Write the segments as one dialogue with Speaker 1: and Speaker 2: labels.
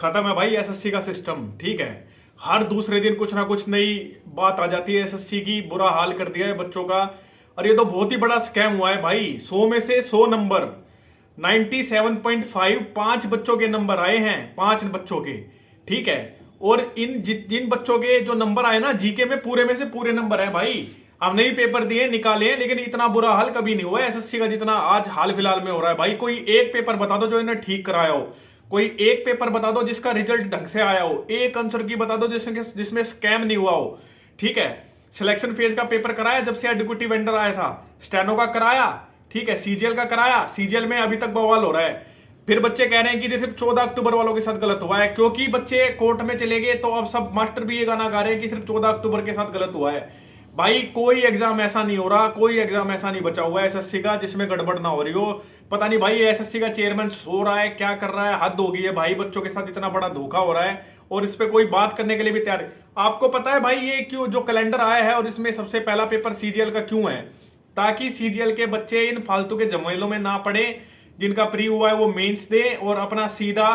Speaker 1: खत्म है भाई एसएससी का सिस्टम। ठीक है, हर दूसरे दिन कुछ ना कुछ नई बात आ जाती है एसएससी की। बुरा हाल कर दिया है बच्चों का। और ये तो बहुत ही बड़ा स्कैम हुआ है भाई। 100 में से 100 नंबर 97.5 पांच बच्चों के नंबर आए हैं, पांच बच्चों के। ठीक है, और इन जिन बच्चों के जो नंबर आए ना जीके में, पूरे में से पूरे नंबर है भाई। हमने भी पेपर दिए निकाले हैं, लेकिन इतना बुरा हाल कभी नहीं हुआ एसएससी का जितना आज हाल फिलहाल में हो रहा है भाई। कोई एक पेपर बता दो जो इन्हें ठीक कराया हो, कोई एक पेपर बता दो जिसका रिजल्ट ढंग से आया हो, एक आंसर की बता दो जिसमें स्कैम नहीं हुआ हो। ठीक है, सिलेक्शन फेज का पेपर कराया जब से एडुकेटिव वेंडर आया था, स्टेनो का कराया, ठीक है, सीजीएल का कराया, सीजीएल में अभी तक बवाल हो रहा है। फिर बच्चे कह रहे हैं कि सिर्फ 14 अक्टूबर वालों के साथ गलत हुआ है, क्योंकि बच्चे कोर्ट में चले गए तो अब सब मास्टर भी ये गाना गा रहे हैं कि सिर्फ 14 अक्टूबर के साथ गलत हुआ है। भाई कोई एग्जाम ऐसा नहीं हो रहा, कोई एग्जाम ऐसा नहीं बचा हुआ है एसएससी का जिसमें गड़बड़ ना हो रही हो। पता नहीं भाई एसएससी का चेयरमैन सो रहा है, क्या कर रहा है, हद हो गई है भाई। बच्चों के साथ इतना बड़ा धोखा हो रहा है और इस पे कोई बात करने के लिए भी तैयार है। आपको पता है भाई ये क्यों जो कैलेंडर आया है और इसमें सबसे पहला पेपर सीजीएल का क्यों है? ताकि सीजीएल के बच्चे इन फालतू के झमेलों में ना पड़े, जिनका प्री हुआ है वो मेंस दे और अपना सीधा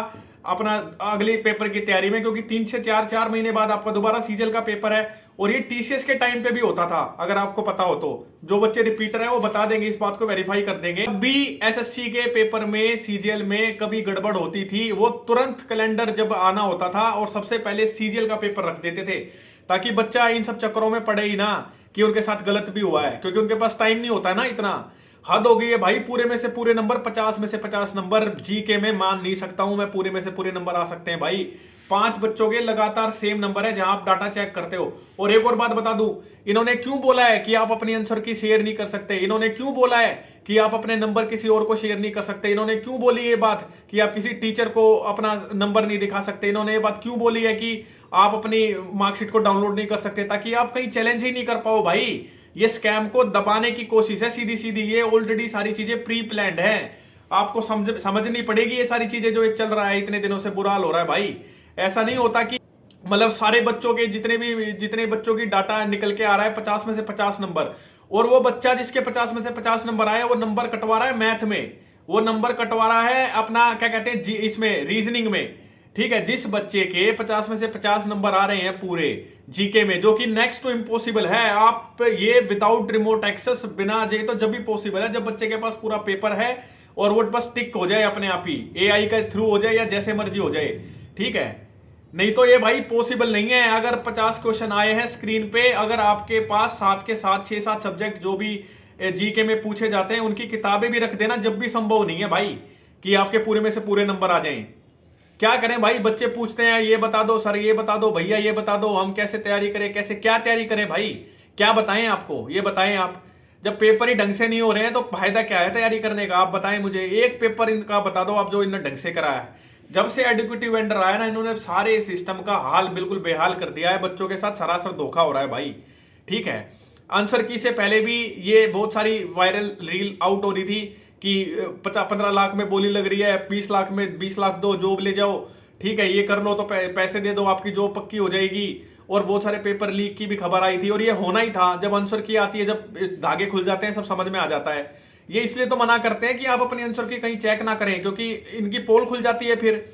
Speaker 1: अपना अगले पेपर की तैयारी में, क्योंकि 3 से 4 महीने बाद आपका दोबारा सीजीएल का पेपर है। और ये टीसीएस के टाइम पे भी होता था, अगर आपको पता हो तो। जो बच्चे रिपीटर है वो बता देंगे, इस बात को वेरीफाई कर देंगे। अभी एसएससी के पेपर में सीजीएल में कभी गड़बड़ होती थी, वो तुरंत कैलेंडर जब आना होता था और सबसे पहले सीजीएल का पेपर रख देते थे, ताकि बच्चा इन सब चक्करों में पड़े ही ना कि उनके साथ गलत भी हुआ है, क्योंकि उनके पास टाइम नहीं होता है ना इतना। हद हो गई है भाई। पूरे में से पूरे नंबर, 50 में से 50 नंबर जीके में मान नहीं सकता हूं मैं, पूरे में से पूरे नंबर आ सकते हैं भाई। पांच बच्चों के लगातार सेम नंबर है जहां आप डाटा चेक करते हो। और एक और बात बता दूं, इन्होंने क्यों बोला है कि आप अपनी आंसर की शेयर नहीं कर सकते? इन्होंने क्यों बोला है कि आप अपने नंबर किसी और को शेयर नहीं कर सकते? इन्होंने क्यों बोली ये बात कि आप किसी टीचर को अपना नंबर नहीं दिखा सकते? इन्होंने ये बात क्यों बोली है कि आप अपनी मार्कशीट को डाउनलोड नहीं कर सकते? ताकि आप कहीं चैलेंज ही नहीं कर पाओ भाई। ये स्कैम को दबाने की कोशिश है सीधी सीधी। ये ऑलरेडी सारी चीजें प्री प्लान्ड है। आपको समझनी पड़ेगी ये सारी चीजें जो एक चल रहा है इतने दिनों से, बुरा हाल हो रहा है भाई। ऐसा नहीं होता कि मतलब सारे बच्चों के जितने बच्चों की डाटा निकल के आ रहा है 50 में से 50 नंबर, और वो बच्चा जिसके 50 में से 50 नंबर आए वो नंबर कटवा रहा है मैथ में, वो नंबर कटवा रहा है अपना क्या कहते हैं इसमें रीजनिंग में। ठीक है, जिस बच्चे के 50 में से 50 नंबर आ रहे हैं पूरे जीके में, जो कि नेक्स्ट टू इम्पॉसिबल है। आप ये विदाउट रिमोट एक्सेस, बिना जे तो जब भी पॉसिबल है जब बच्चे के पास पूरा पेपर है और वो बस टिक हो जाए अपने आप ही, एआई के थ्रू हो जाए या जैसे मर्जी हो जाए। ठीक है, नहीं तो ये भाई पॉसिबल नहीं है। अगर 50 क्वेश्चन आए हैं स्क्रीन पे, अगर आपके पास 7 के 7 6-7 सब्जेक्ट जो भी जीके में पूछे जाते हैं उनकी किताबें भी रख देना, जब भी संभव नहीं है भाई कि आपके पूरे में से पूरे नंबर आ जाएं। क्या करें भाई? बच्चे पूछते हैं ये बता दो सर, ये बता दो भैया, ये बता दो, हम कैसे तैयारी करें, कैसे क्या तैयारी करें भाई? क्या बताएं आपको, ये बताएं आप। जब पेपर ही ढंग से नहीं हो रहे हैं तो फायदा क्या है तैयारी करने का? आप बताएं मुझे, एक पेपर इनका बता दो आप जो इन्होंने ढंग से कराया है। जब से एडुकेटिव वेंडर आया ना, इन्होंने सारे सिस्टम का हाल बिल्कुल बेहाल कर दिया है। बच्चों के साथ सरासर धोखा हो रहा है भाई। ठीक है, आंसर की से पहले भी ये बहुत सारी वायरल रील आउट हो रही थी कि 15 लाख में बोली लग रही है, 20 लाख में 20 लाख दो जॉब ले जाओ, ठीक है, ये कर लो तो पैसे दे दो आपकी जॉब पक्की हो जाएगी। और बहुत सारे पेपर लीक की भी खबर आई थी, और ये होना ही था। जब आंसर की आती है, जब धागे खुल जाते हैं, सब समझ में आ जाता है। ये इसलिए तो मना करते हैं कि आप अपने आंसर की कहीं चेक ना करें, क्योंकि इनकी पोल खुल जाती है फिर।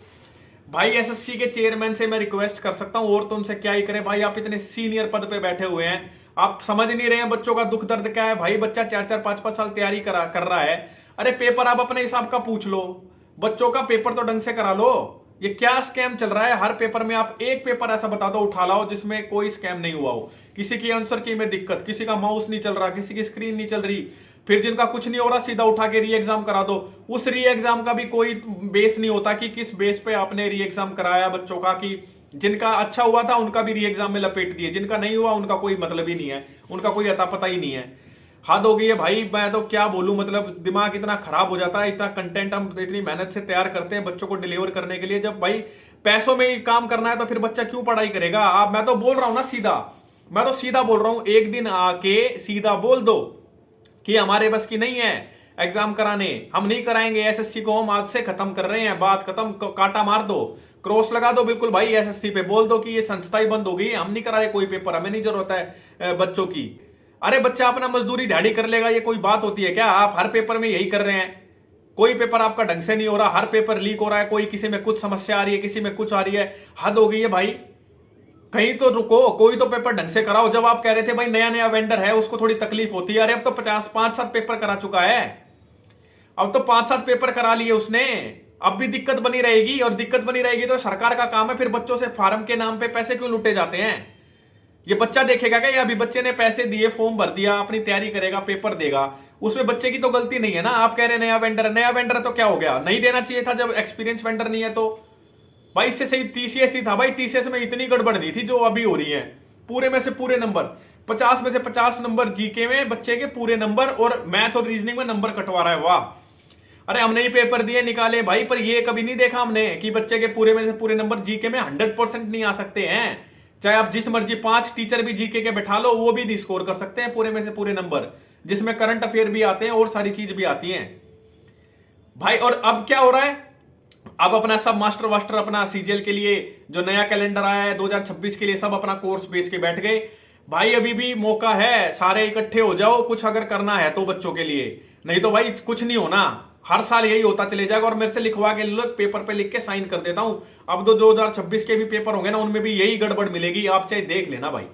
Speaker 1: भाई एसएससी के चेयरमैन से मैं रिक्वेस्ट कर सकता हूं, और तो उनसे क्या ही करें भाई। आप इतने सीनियर पद पे बैठे हुए हैं, आप समझ नहीं रहे हैं बच्चों का दुख दर्द क्या है भाई। बच्चा 4-4 5-5 साल तैयारी कर रहा है। अरे पेपर आप अपने हिसाब का पूछ लो, बच्चों का पेपर तो ढंग से करा लो। ये क्या स्कैम चल रहा है? हर पेपर में आप एक पेपर ऐसा बता दो, उठा लाओ जिसमें कोई स्कैम नहीं हुआ हो। किसी की आंसर की में दिक्कत, किसी का माउस नहीं चल रहा, किसी की स्क्रीन नहीं चल रही, फिर जिनका कुछ नहीं हो रहा सीधा उठा के री एग्जाम करा दो। उस री एग्जाम का भी कोई बेस नहीं होता कि किस बेस पे आपने री एग्जाम कराया बच्चों का, कि जिनका अच्छा हुआ था उनका भी री एग्जाम में लपेट दिए, जिनका नहीं हुआ उनका कोई मतलब ही नहीं है, उनका कोई अता पता ही नहीं है। हद हो गई है भाई। मैं तो क्या बोलूं, मतलब दिमाग इतना खराब हो जाता है। इतना कंटेंट हम इतनी मेहनत से तैयार करते हैं बच्चों को डिलीवर करने के लिए, जब भाई पैसों में ही काम करना है तो फिर बच्चा क्यों पढ़ाई करेगा? आप, मैं तो बोल रहा हूं ना सीधा, मैं तो सीधा बोल रहा हूं, एक दिन आके सीधा बोल दो कि हमारे बस की नहीं है एग्जाम कराने, हम नहीं कराएंगे एसएससी को, हम आज से खत्म कर रहे हैं, बात खत्म, काटा मार दो, क्रॉस लगा दो बिल्कुल भाई। एसएससी पे बोल दो कि ये संस्था ही बंद हो गई, हम नहीं करा रहे कोई पेपर, हमें नहीं जरूरत है बच्चों की। अरे बच्चा अपना मजदूरी दिहाड़ी कर लेगा, ये कोई बात होती है क्या? आप हर पेपर में यही कर रहे हैं। कोई पेपर आपका ढंग से नहीं हो रहा, हर पेपर लीक हो रहा है, कोई किसी में कुछ समस्या आ रही है, किसी में कुछ आ रही है। हद हो गई है भाई, कहीं तो रुको, कोई तो पेपर ढंग से कराओ। जब आप कह रहे थे भाई नया नया वेंडर है उसको थोड़ी तकलीफ होती है, अरे अब तो 5-7 पेपर करा चुका है, अब तो 5-7 पेपर करा लिए उसने, अब भी दिक्कत बनी रहेगी। और दिक्कत बनी रहेगी तो सरकार का काम है फिर बच्चों से फार्म के नाम पे पैसे क्यों लूटे जाते हैं। ये बच्चा देखेगा क्या, ये अभी बच्चे ने पैसे दिए, फॉर्म भर दिया, अपनी तैयारी करेगा, पेपर देगा, उसमें बच्चे की तो गलती नहीं है ना। आप कह रहे नया वेंडर, नया वेंडर तो क्या हो गया, नहीं देना चाहिए था जब एक्सपीरियंस वेंडर नहीं है तो। भाई इससे सही टीसीएस ही था भाई, टीसीएस में इतनी गड़बड़ नहीं थी जो अभी हो रही है। पूरे में से पूरे नंबर, 50 में से 50 नंबर जीके में बच्चे के पूरे नंबर, और मैथ और रीजनिंग में नंबर कटवा रहा है, वाह। अरे हमने ही पेपर दिए निकाले भाई, पर ये कभी नहीं देखा हमने कि बच्चे के पूरे में से पूरे नंबर जीके में 100% नहीं आ सकते हैं। चाहे आप जिस मर्जी 5 टीचर भी जीके के बैठा लो, वो भी नहीं स्कोर कर सकते हैं पूरे में से पूरे नंबर, जिसमें करंट अफेयर भी आते हैं और सारी चीज भी आती हैं भाई। और अब क्या हो रहा है, अब अपना सब मास्टर वास्टर अपना सीजीएल के लिए जो नया कैलेंडर आया है 2026 के लिए, सब अपना कोर्स बेच के बैठ गए भाई। अभी भी मौका है, सारे इकट्ठे हो जाओ कुछ अगर करना है तो बच्चों के लिए, नहीं तो भाई कुछ नहीं होना। हर साल यही होता चले जाएगा, और मेरे से लिखवा के लो, पेपर पे लिख के साइन कर देता हूं। अब तो 2026 के भी पेपर होंगे ना, उनमें भी यही गड़बड़ मिलेगी, आप चाहे देख लेना भाई।